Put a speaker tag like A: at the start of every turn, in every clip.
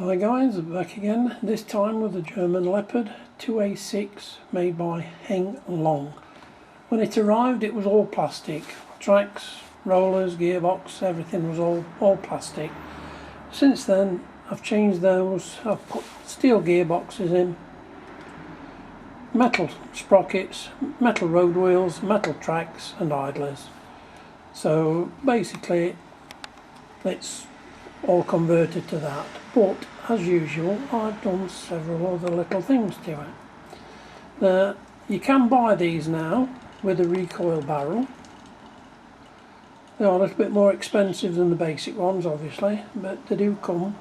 A: Hi guys, back again, this time with a German Leopard 2A6 made by Henglong. When it arrived it was all plastic, tracks, rollers, gearbox, everything was all plastic. Since then I've changed those, I've put steel gearboxes in, metal sprockets, metal road wheels, metal tracks and idlers. So basically it's all converted to that, but as usual I've done several other little things to it. You can buy these now with a recoil barrel. They are a little bit more expensive than the basic ones obviously, but they do come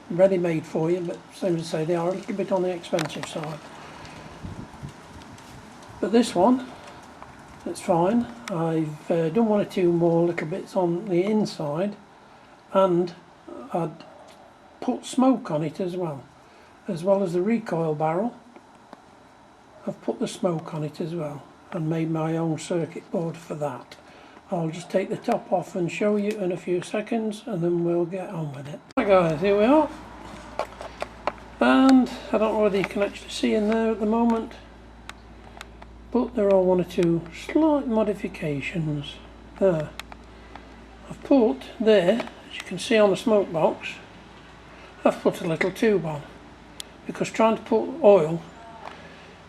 A: ready made for you, but same as I say, they are a little bit on the expensive side. But this one, it's fine. I've done one or two more little bits on the inside, and I'd put smoke on it as well as the recoil barrel. I've put the smoke on it as well and made my own circuit board for that. I'll just take the top off and show you in a few seconds and then we'll get on with it. Right guys, here we are, and I don't know whether you can actually see in there at the moment, but there are one or two slight modifications. There, I've put there, as you can see on the smoke box, I've put a little tube on, because trying to put oil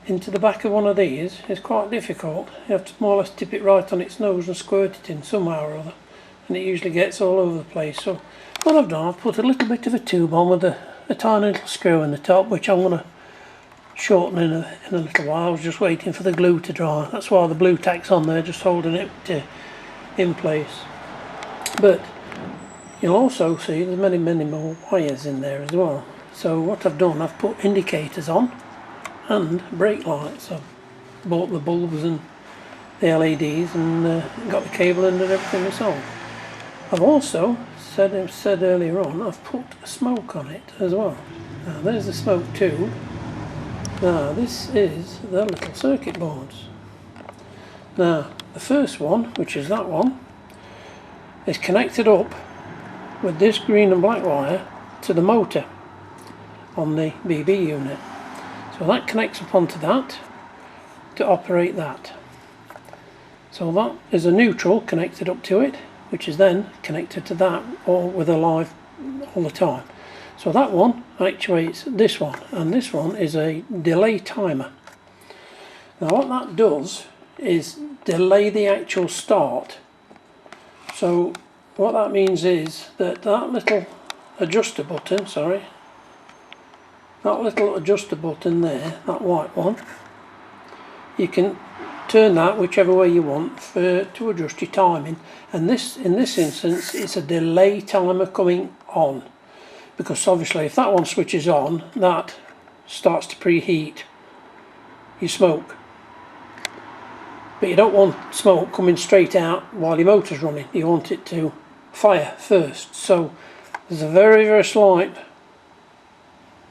A: into the back of one of these is quite difficult. You have to more or less tip it right on its nose and squirt it in somehow or other, and it usually gets all over the place. So what I've done, I've put a little bit of a tube on with a tiny little screw in the top, which I'm going to shorten in a little while. I was just waiting for the glue to dry. That's why the blue tack's on there, just holding it in place. But you'll also see there's many more wires in there as well. So what I've done, I've put indicators on and brake lights. I've bought the bulbs and the LEDs and got the cable and did everything myself. I've also said earlier on, I've put smoke on it as well. Now there's the smoke tube. Now this is the little circuit boards. Now the first one, which is that one, is connected up with this green and black wire to the motor on the BB unit. So that connects up onto that to operate that. So that is a neutral connected up to it, which is then connected to that all with a live all the time. So that one actuates this one, and this one is a delay timer. Now what that does is delay the actual start. So what that means is that little adjuster button, that little adjuster button there, that white one, you can turn that whichever way you want to adjust your timing. And this, in this instance, it's a delay timer coming on, because obviously if that one switches on, that starts to preheat your smoke. But you don't want smoke coming straight out while your motor's running. You want it to fire first. So there's a very slight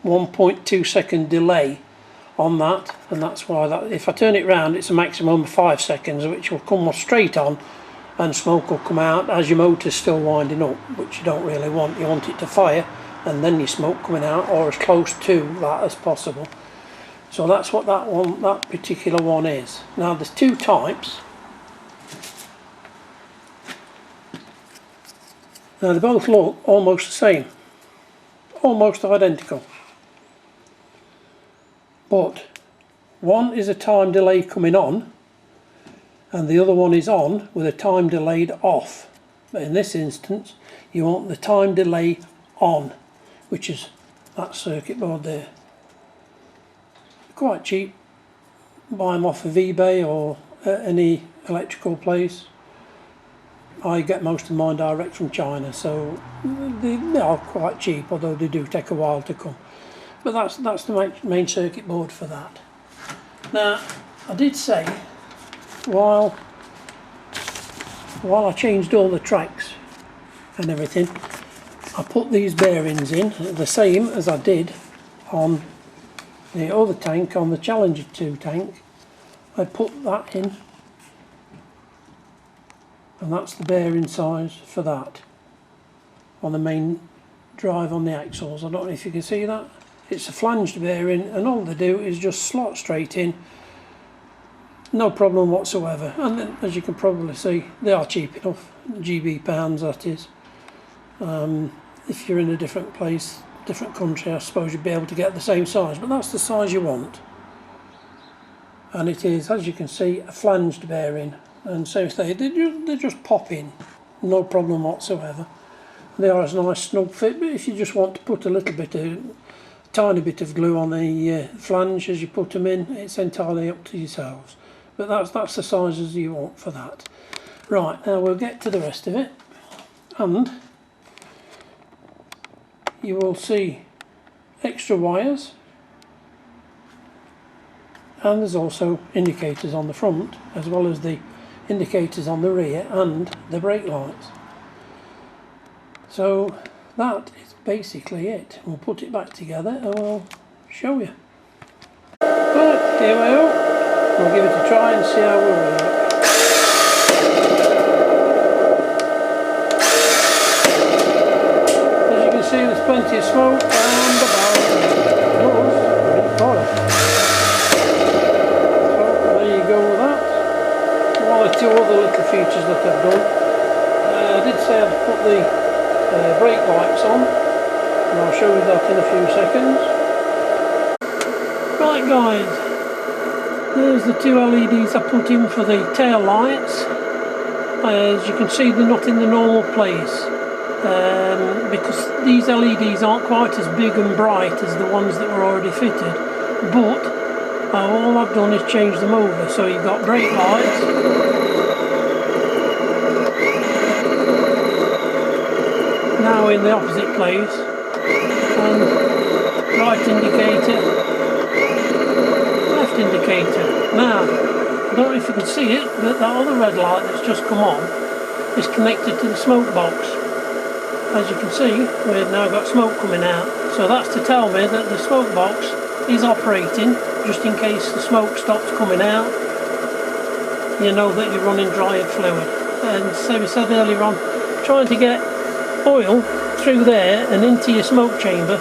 A: 1.2 second delay on that, and that's why that, if I turn it round, it's a maximum of 5 seconds, which will come straight on and smoke will come out as your motor's still winding up, which you don't really want. You want it to fire and then your smoke coming out, or as close to that as possible. So that's what that particular one is. Now there's two types. Now they both look almost the same, almost identical, but one is a time delay coming on and the other one is on with a time delayed off. But in this instance you want the time delay on, which is that circuit board there. Quite cheap, buy them off of eBay or any electrical place. I get most of mine direct from China, so they are quite cheap, although they do take a while to come. But that's the main circuit board for that. Now I did say while I changed all the tracks and everything, I put these bearings in the same as I did on the other tank, on the Challenger 2 tank. I put that in, and that's the bearing size for that on the main drive on the axles. I don't know if you can see that. It's a flanged bearing, and all they do is just slot straight in, no problem whatsoever. And then, as you can probably see, they are cheap enough, GB pounds that is. If you're in a different place, different country, I suppose you'd be able to get the same size, but that's the size you want. And it is, as you can see, a flanged bearing, and so they just pop in, no problem whatsoever. They are a nice snug fit, but if you just want to put a little bit of, tiny bit of glue on the flange as you put them in, it's entirely up to yourselves. But that's the sizes you want for that. Right, now we'll get to the rest of it, and you will see extra wires, and there's also indicators on the front as well as the indicators on the rear and the brake lights. So that is basically it. We'll put it back together and we'll show you. Right, here we are. We'll give it a try and see how we work. As you can see, there's plenty of smoke and the barrel does recoil. So there you go with that. One or two other little features that I've done. I did say I'd put the brake lights on, and I'll show you that in a few seconds. Right guys, there's the two LEDs I put in for the tail lights. As you can see, they're not in the normal place because these LEDs aren't quite as big and bright as the ones that were already fitted, but all I've done is change them over. So you've got brake lights, now in the opposite place, and right indicator, left indicator. Now, I don't know if you can see it, but that other red light that's just come on is connected to the smoke box. As you can see, we've now got smoke coming out, so that's to tell me that the smoke box is operating, just in case the smoke stops coming out. You know that you're running dry fluid. And so we said earlier on, trying to get oil through there and into your smoke chamber,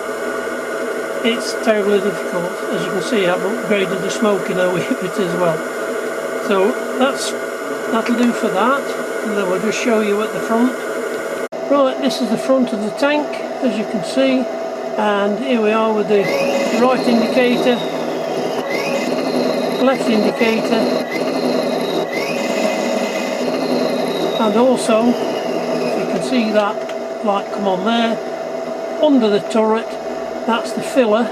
A: it's terribly difficult. As you can see, I've upgraded the smoke in a wee bit as well. So that'll do for that, and then we'll just show you at the front. Right, this is the front of the tank, as you can see, and here we are with the right indicator, left indicator, and also, if you can see that light come on there, under the turret, that's the filler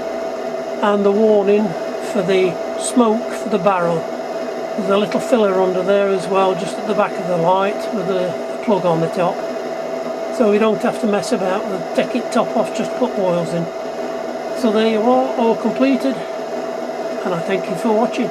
A: and the warning for the smoke for the barrel. There's a little filler under there as well, just at the back of the light with a plug on the top. So we don't have to mess about with take it top off, just put oils in. So there you are, all completed, and I thank you for watching.